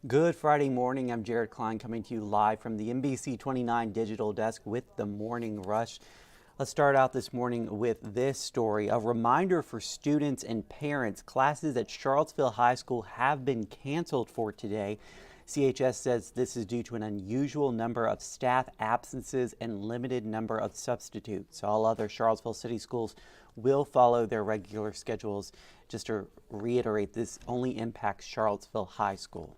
Good Friday morning. I'm Jared Klein coming to you live from the NBC29 Digital Desk with the Morning Rush. Let's start out this morning with this story. A reminder for students and parents. Classes at Charlottesville High School have been canceled for today. CHS says this is due to an unusual number of staff absences and limited number of substitutes. All other Charlottesville City schools will follow their regular schedules. Just to reiterate, this only impacts Charlottesville High School.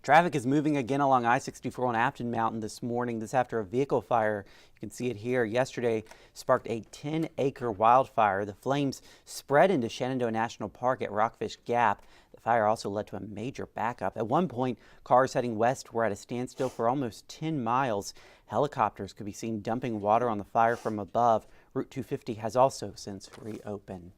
Traffic is moving again along I-64 on Afton Mountain this morning. This after a vehicle fire. You can see it here. Yesterday sparked a 10-acre wildfire. The flames spread into Shenandoah National Park at Rockfish Gap. The fire also led to a major backup. At one point, cars heading west were at a standstill for almost 10 miles. Helicopters could be seen dumping water on the fire from above. Route 250 has also since reopened.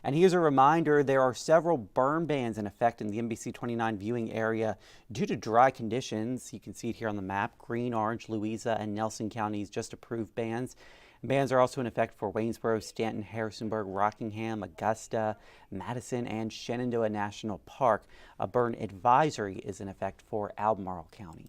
And here's a reminder, there are several burn bans in effect in the NBC29 viewing area due to dry conditions. You can see it here on the map. Greene, Orange, Louisa, and Nelson counties just approved bans. Bans are also in effect for Waynesboro, Stanton, Harrisonburg, Rockingham, Augusta, Madison, and Shenandoah National Park. A burn advisory is in effect for Albemarle County.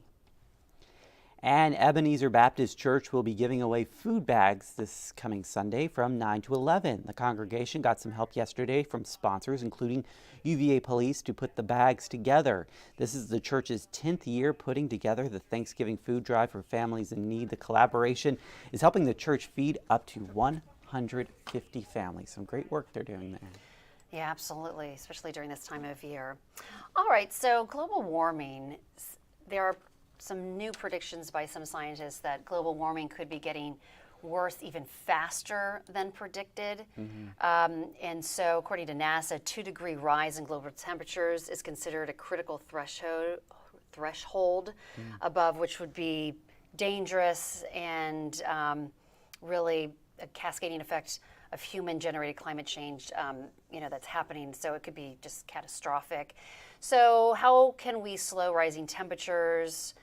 And Ebenezer Baptist Church will be giving away food bags this coming Sunday from 9 to 11. The congregation got some help yesterday from sponsors, including UVA Police, to put the bags together. This is the church's 10th year putting together the Thanksgiving food drive for families in need. The collaboration is helping the church feed up to 150 families. Some great work they're doing there. Yeah, absolutely, especially during this time of year. All right, so global warming, there are some new predictions by some scientists that global warming could be getting worse even faster than predicted. And so according to NASA, a 2-degree rise in global temperatures is considered a critical threshold above which would be dangerous and really a cascading effect of human-generated climate change that's happening. So it could be just catastrophic. So how can we slow rising temperatures,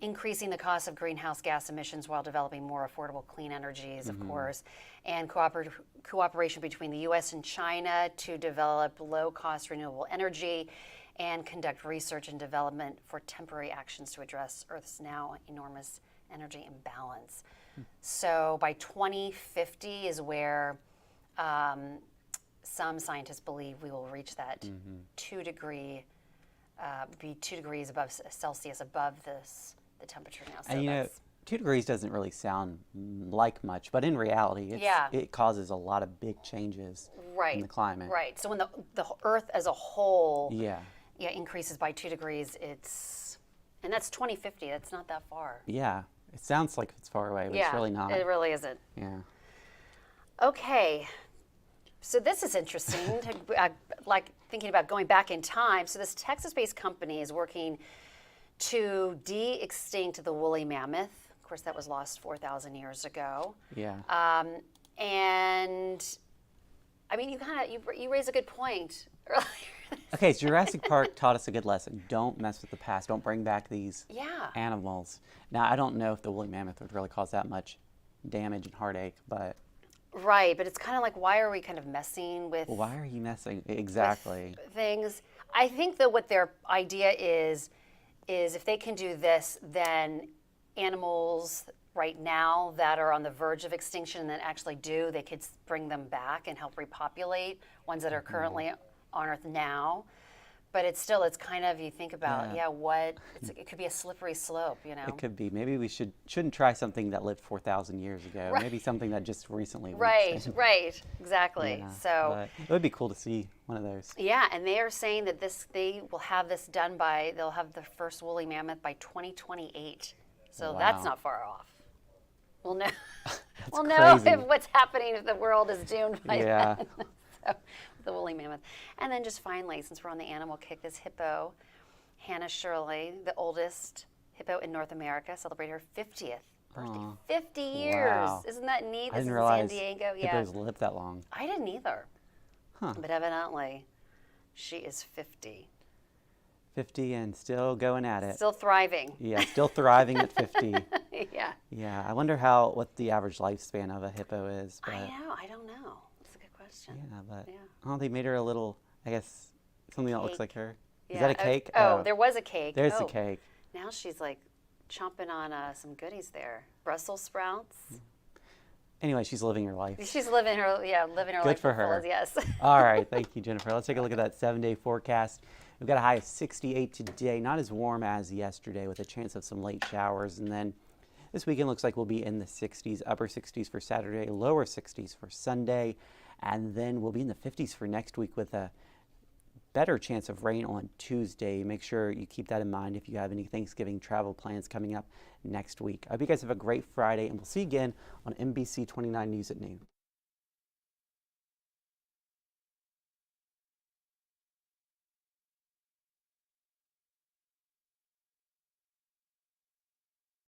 increasing the cost of greenhouse gas emissions while developing more affordable clean energies, of course, and cooperation between the U.S. and China to develop low-cost renewable energy and conduct research and development for temporary actions to address Earth's now enormous energy imbalance. So by 2050 is where some scientists believe we will reach that 2-degree be 2 degrees above Celsius above the temperature now. So and you know, 2 degrees doesn't really sound like much, but in reality, it causes a lot of big changes in the climate. Right. So when the Earth as a whole increases by 2 degrees, and that's 2050. That's not that far. Yeah. It sounds like it's far away, but it's really not. It really isn't. Yeah. Okay. So this is interesting, like thinking about going back in time. So this Texas-based company is working to de-extinct the woolly mammoth. Of course, that was lost 4,000 years ago. Yeah. And I mean, you raise a good point earlier. Okay, so Jurassic Park taught us a good lesson. Don't mess with the past. Don't bring back these animals. Now, I don't know if the woolly mammoth would really cause that much damage and heartache, but... Right, but it's kind of like, why are we kind of messing with... Why are you messing? Exactly. Things. I think that what their idea is if they can do this, then animals right now that are on the verge of extinction that actually they could bring them back and help repopulate ones that are currently on Earth now. But it's kind of, you think about, it could be a slippery slope, you know? It could be. Maybe we shouldn't try something that lived 4,000 years ago. Right. Maybe something that just recently lived. Right, exactly. Yeah, so it would be cool to see one of those. Yeah, and they are saying that they will have this done they'll have the first woolly mammoth by 2028. So that's not far off. We'll know. We'll know what's happening if the world is doomed by then. So, the woolly mammoth. And then just finally, since we're on the animal kick, this hippo, Hannah Shirley, the oldest hippo in North America, celebrated her 50th birthday. 50 years. Wow. Isn't that neat? I didn't realize hippos live that long. I didn't either. Huh. But evidently, she is 50. 50 and still going at it. Still thriving. Yeah, still thriving at 50. Yeah. Yeah, I wonder what the average lifespan of a hippo is. But, I don't know. It's a good question. Yeah, but they made her a little, I guess, something that looks like her. Is that a cake? There was a cake. There's the cake. Now she's like chomping on some goodies there. Brussels sprouts. Anyway, she's living her life. She's living her Good life. for her. Yes. All right, thank you, Jennifer. Let's take a look at that 7-day forecast. We've got a high of 68 today, not as warm as yesterday with a chance of some late showers. And then this weekend looks like we'll be in the 60s, upper 60s for Saturday, lower 60s for Sunday. And then we'll be in the 50s for next week with a better chance of rain on Tuesday. Make sure you keep that in mind if you have any Thanksgiving travel plans coming up next week. I hope you guys have a great Friday, and we'll see you again on NBC 29 News at noon.